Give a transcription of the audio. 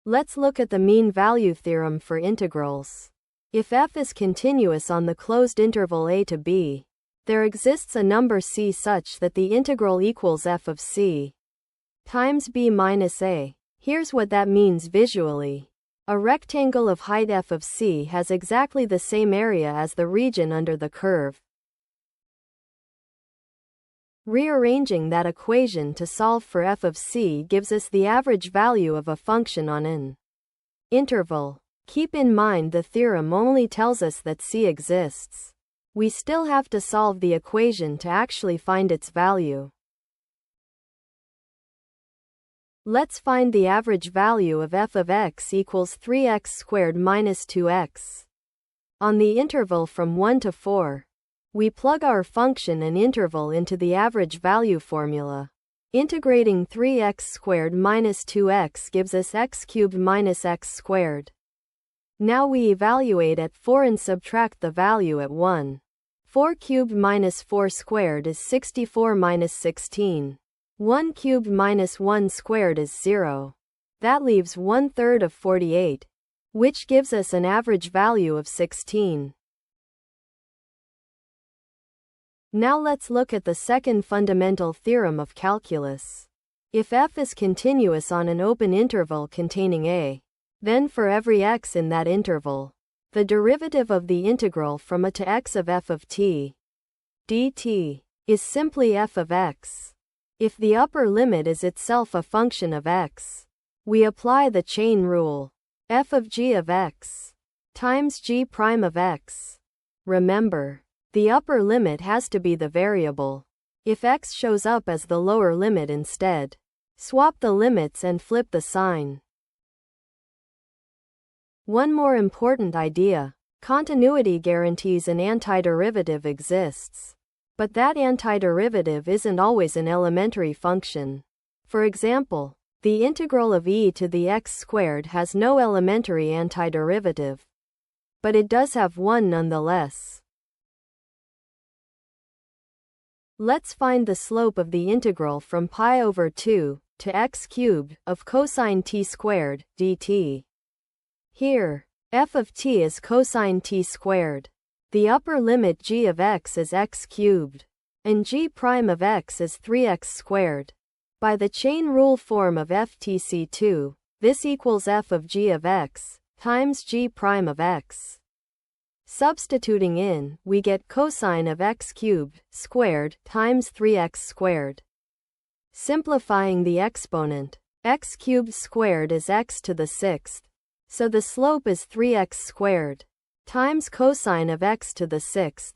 Let's look at the mean value theorem for integrals. If f is continuous on the closed interval a to b, there exists a number c such that the integral equals f of c times b minus a. Here's what that means visually. A rectangle of height f of c has exactly the same area as the region under the curve. Rearranging that equation to solve for f of c gives us the average value of a function on an interval. Keep in mind the theorem only tells us that c exists. We still have to solve the equation to actually find its value. Let's find the average value of f of x equals 3x squared minus 2x. On the interval from 1 to 4, we plug our function and interval into the average value formula. Integrating 3x squared minus 2x gives us x cubed minus x squared. Now we evaluate at 4 and subtract the value at 1. 4 cubed minus 4 squared is 64 minus 16. 1 cubed minus 1 squared is 0. That leaves 1/3 of 48, which gives us an average value of 16. Now let's look at the second fundamental theorem of calculus. If f is continuous on an open interval containing a, then for every x in that interval, the derivative of the integral from a to x of f of t dt is simply f of x. If the upper limit is itself a function of x, we apply the chain rule, f of g of x times g prime of x. Remember, the upper limit has to be the variable. If x shows up as the lower limit instead, swap the limits and flip the sign. One more important idea: continuity guarantees an antiderivative exists. But that antiderivative isn't always an elementary function. For example, the integral of e to the x squared has no elementary antiderivative. But it does have one nonetheless. Let's find the slope of the integral from pi over 2 to x cubed of cosine t squared dt. Here, f of t is cosine t squared. The upper limit g of x is x cubed, and g prime of x is 3x squared. By the chain rule form of ftc2, this equals f of g of x times g prime of x. Substituting in, we get cosine of x cubed squared times 3x squared. Simplifying the exponent, x cubed squared is x to the 6th, so the slope is 3x squared times cosine of x to the 6th.